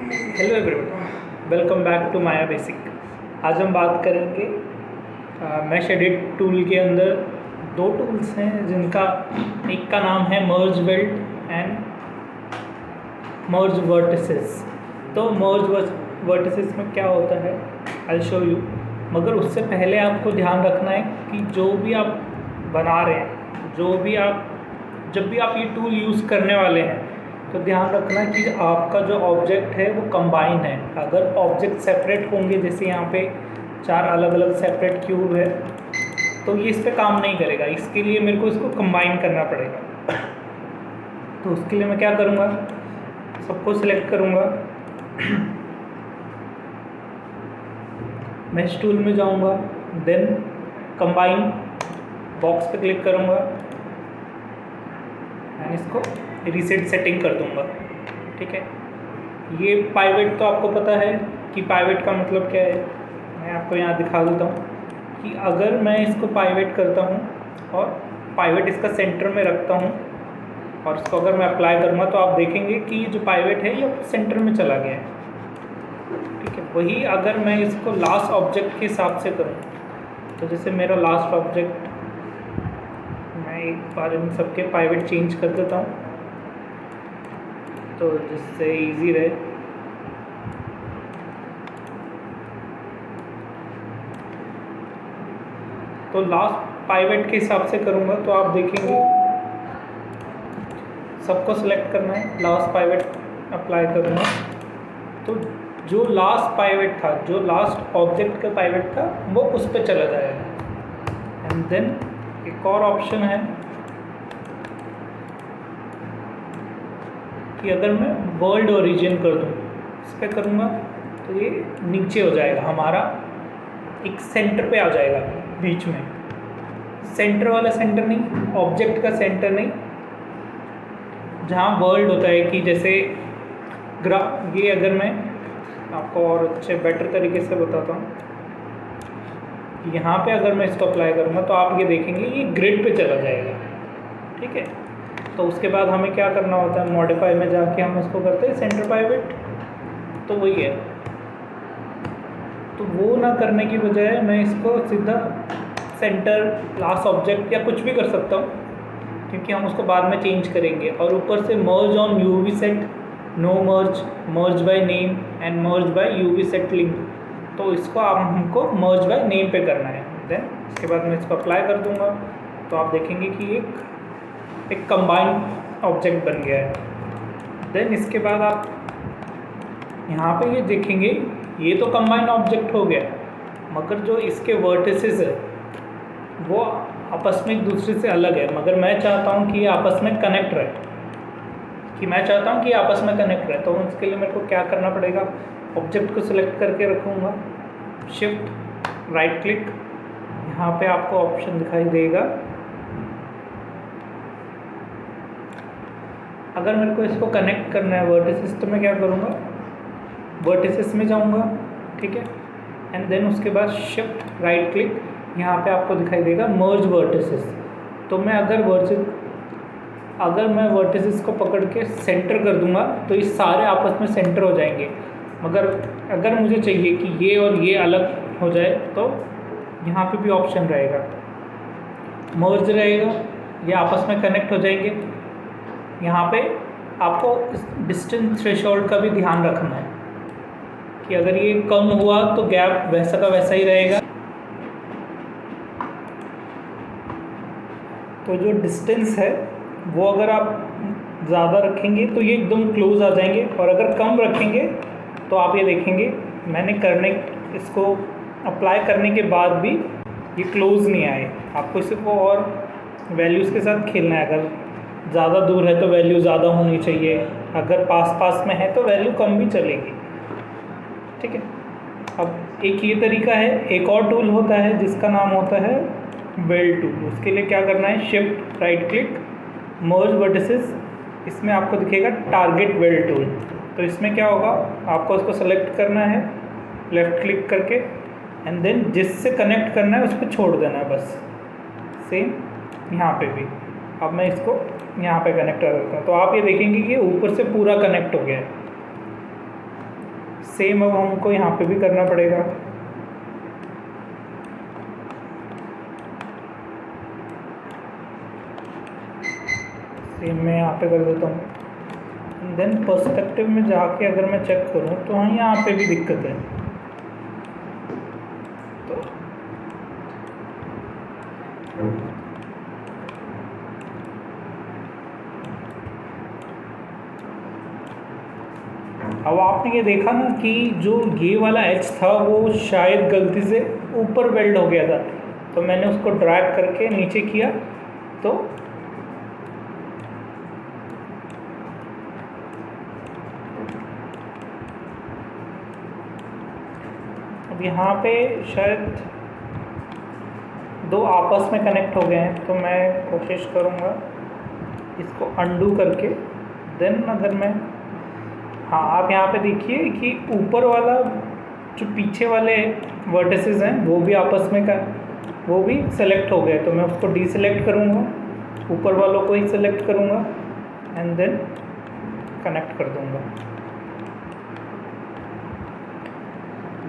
Hello everyone, welcome back to my basic. आज हम बात करेंगे मैश एडिट टूल के अंदर दो टूल्स हैं जिनका एक का नाम है मर्ज वेल्ड एंड मर्ज वर्टिसेस। तो मर्ज वर्टिसेस में क्या होता है आई शो यू, मगर उससे पहले आपको ध्यान रखना है कि जो भी आप बना रहे हैं, जब भी आप ये टूल यूज़ करने वाले हैं तो ध्यान रखना कि आपका जो ऑब्जेक्ट है वो कंबाइन है। अगर ऑब्जेक्ट सेपरेट होंगे, जैसे यहाँ पे 4 अलग अलग सेपरेट क्यूब है, तो ये इस पर काम नहीं करेगा। इसके लिए मेरे को इसको कंबाइन करना पड़ेगा। तो उसके लिए मैं क्या करूँगा, सबको सिलेक्ट करूँगा, मैश टूल में जाऊँगा, देन कंबाइन बॉक्स पे क्लिक करूँगा एंड इसको रीसेट सेटिंग कर दूंगा। ठीक है, ये पाइवेट तो आपको पता है कि पाइवेट का मतलब क्या है। मैं आपको यहाँ दिखा देता हूँ कि अगर मैं इसको पाइवेट करता हूँ और पाइवेट इसका सेंटर में रखता हूँ और इसको अगर मैं अप्लाई करूँगा तो आप देखेंगे कि ये जो पाइवेट है ये सेंटर में चला गया है। ठीक है, वही अगर मैं इसको लास्ट ऑब्जेक्ट के हिसाब से करूँ, तो जैसे मेरा लास्ट ऑब्जेक्ट, मैं एक बार इन सबके पाइवेट चेंज कर देता हूँ तो जिससे इजी रहे। तो लास्ट पाइवेट के हिसाब से करूँगा तो आप देखेंगे सबको सिलेक्ट करना है, लास्ट पाइवेट अप्लाई करूँगा तो जो लास्ट पाइवेट था, जो लास्ट ऑब्जेक्ट का पाइवेट था, वो उस पर चला जाएगा। एंड देन एक और ऑप्शन है कि अगर मैं वर्ल्ड ओरिजिन कर दूँ, इस पर करूँगा तो ये नीचे हो जाएगा, हमारा एक सेंटर पे आ जाएगा, बीच में सेंटर वाला सेंटर नहीं, ऑब्जेक्ट का सेंटर नहीं, जहाँ वर्ल्ड होता है कि जैसे ये अगर मैं आपको और अच्छे बेटर तरीके से बताता हूँ, यहाँ पे अगर मैं इसको अप्लाई करूँगा तो आप ये देखेंगे ये ग्रिड पे चला जाएगा। ठीक है, तो उसके बाद हमें क्या करना होता है, मॉडिफाई में जाके हम इसको करते हैं सेंटर पाइवेट, तो वही है। तो वो ना करने की बजाय मैं इसको सीधा सेंटर, लास्ट ऑब्जेक्ट या कुछ भी कर सकता हूँ, क्योंकि हम उसको बाद में चेंज करेंगे। और ऊपर से merge on UV set, no merge, merge by name and merge by UV set link, तो इसको आप हमको मर्ज बाय नेम पे करना है। देन इसके बाद मैं इसको अप्लाई कर दूँगा तो आप देखेंगे कि एक कंबाइंड ऑब्जेक्ट बन गया है। देन इसके बाद आप यहाँ पे ये देखेंगे ये तो कंबाइंड ऑब्जेक्ट हो गया, मगर जो इसके वर्टिसेस है वो आपस में एक दूसरे से अलग है। मगर मैं चाहता हूँ कि ये आपस में कनेक्ट रहे, तो उसके लिए मेरे को क्या करना पड़ेगा, ऑब्जेक्ट को सिलेक्ट करके रखूँगा, शिफ्ट राइट क्लिक, यहाँ पे आपको ऑप्शन दिखाई देगा। अगर मेरे को इसको कनेक्ट करना है वर्टिसेस, तो मैं क्या करूँगा, वर्टिसेस में जाऊँगा। ठीक है, एंड देन उसके बाद शिफ्ट राइट क्लिक, यहाँ पे आपको दिखाई देगा मर्ज वर्टिसेस। तो मैं अगर मैं वर्टिसेस को पकड़ के सेंटर कर दूँगा तो ये सारे आपस में सेंटर हो जाएंगे। मगर अगर मुझे चाहिए कि ये और ये अलग हो जाए तो यहाँ पे भी ऑप्शन रहेगा, मर्ज रहेगा, ये आपस में कनेक्ट हो जाएंगे। यहाँ पे आपको डिस्टेंस थ्रेशोल्ड का भी ध्यान रखना है कि अगर ये कम हुआ तो गैप वैसा का वैसा ही रहेगा। तो जो डिस्टेंस है वो अगर आप ज़्यादा रखेंगे तो ये एकदम क्लोज आ जाएंगे, और अगर कम रखेंगे तो आप ये देखेंगे इसको अप्लाई करने के बाद भी ये क्लोज नहीं आए। आपको इसको और वैल्यूज़ के साथ खेलना है। अगर ज़्यादा दूर है तो वैल्यू ज़्यादा होनी चाहिए, अगर पास में है तो वैल्यू कम भी चलेगी। ठीक है, अब एक ये तरीका है। एक और टूल होता है जिसका नाम होता है वेल्ड टूल। उसके लिए क्या करना है, शिफ्ट राइट क्लिक, मर्ज वर्टिसेस, इसमें आपको दिखेगा टारगेट वेल्ड टूल। तो इसमें क्या होगा, आपको उसको सेलेक्ट करना है लेफ़्ट क्लिक करके, एंड देन जिससे कनेक्ट करना है उस पर छोड़ देना है बस। सेम यहाँ पे भी अब मैं इसको यहाँ पे कनेक्ट कर देता हूँ, तो आप ये देखेंगे कि ऊपर से पूरा कनेक्ट हो गया है। सेम अब हमको यहाँ पे भी करना पड़ेगा। सेम मैं यहाँ पे कर देता हूँ। देन पर्सपेक्टिव में जाके अगर मैं चेक करूँ तो हाँ यहाँ पे भी दिक्कत है। तो अब आपने ये देखा ना कि जो ये वाला एच था वो शायद गलती से ऊपर वेल्ड हो गया था, तो मैंने उसको ड्रैग करके नीचे किया। तो अब यहाँ पे शायद दो आपस में कनेक्ट हो गए हैं, तो मैं कोशिश करूँगा इसको अंडू करके। देन अगर मैं हाँ, आप यहाँ पे देखिए कि ऊपर वाला जो पीछे वाले वर्टिसेस हैं वो भी आपस में वो भी सेलेक्ट हो गए, तो मैं उसको डीसेलेक्ट करूँगा, ऊपर वालों को ही सेलेक्ट करूँगा एंड देन कनेक्ट कर दूँगा।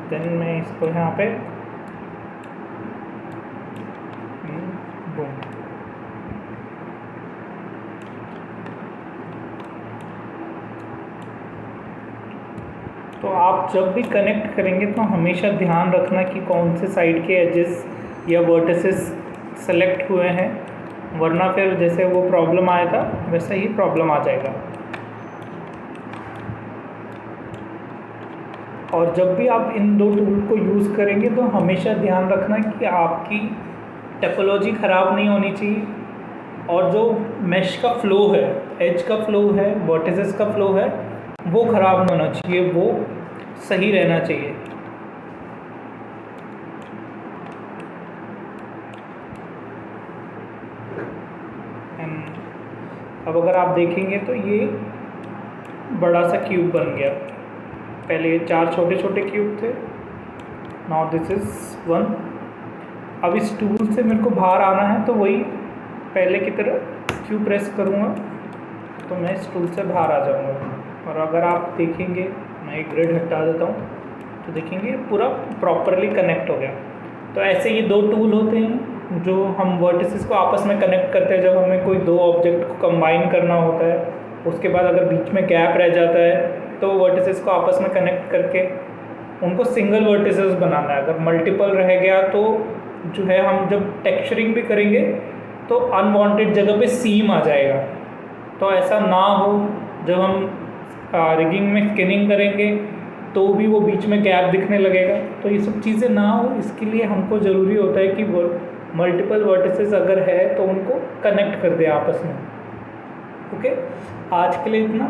देन मैं इसको यहाँ पे बूम। तो आप जब भी कनेक्ट करेंगे तो हमेशा ध्यान रखना कि कौन से साइड के एजेस या वर्टिसेस सेलेक्ट हुए हैं, वरना फिर जैसे वो प्रॉब्लम आया था वैसा ही प्रॉब्लम आ जाएगा। और जब भी आप इन दो टूल को यूज़ करेंगे तो हमेशा ध्यान रखना कि आपकी टोपोलॉजी ख़राब नहीं होनी चाहिए, और जो मैश का फ्लो है, एज का फ्लो है, वर्टिसेस का फ्लो है, वो ख़राब नहीं होना चाहिए, वो सही रहना चाहिए। अब अगर आप देखेंगे तो ये बड़ा सा क्यूब बन गया। पहले ये 4 छोटे छोटे क्यूब थे, नाउ दिस इज़ 1। अब इस टूल से मेरे को बाहर आना है तो वही पहले की तरह क्यू प्रेस करूँगा तो मैं इस टूल से बाहर आ जाऊँगा। और अगर आप देखेंगे, मैं एक ग्रिड हटा देता हूँ तो देखेंगे पूरा प्रॉपरली कनेक्ट हो गया। तो ऐसे ये दो टूल होते हैं जो हम वर्टिसेस को आपस में कनेक्ट करते हैं जब हमें कोई दो ऑब्जेक्ट को कंबाइन करना होता है। उसके बाद अगर बीच में गैप रह जाता है तो वर्टिसेस को आपस में कनेक्ट करके उनको सिंगल वर्टिसेस बनाना है। अगर मल्टीपल रह गया तो जो है हम जब टेक्सचरिंग भी करेंगे तो अनवांटेड जगह पे सीम आ जाएगा। तो ऐसा ना हो, जब हम रिगिंग में स्किनिंग करेंगे तो भी वो बीच में गैप दिखने लगेगा। तो ये सब चीज़ें ना हो, इसके लिए हमको ज़रूरी होता है कि मल्टीपल वर्टिसेस अगर है तो उनको कनेक्ट कर दें आपस में। ओके, आज के लिए इतना।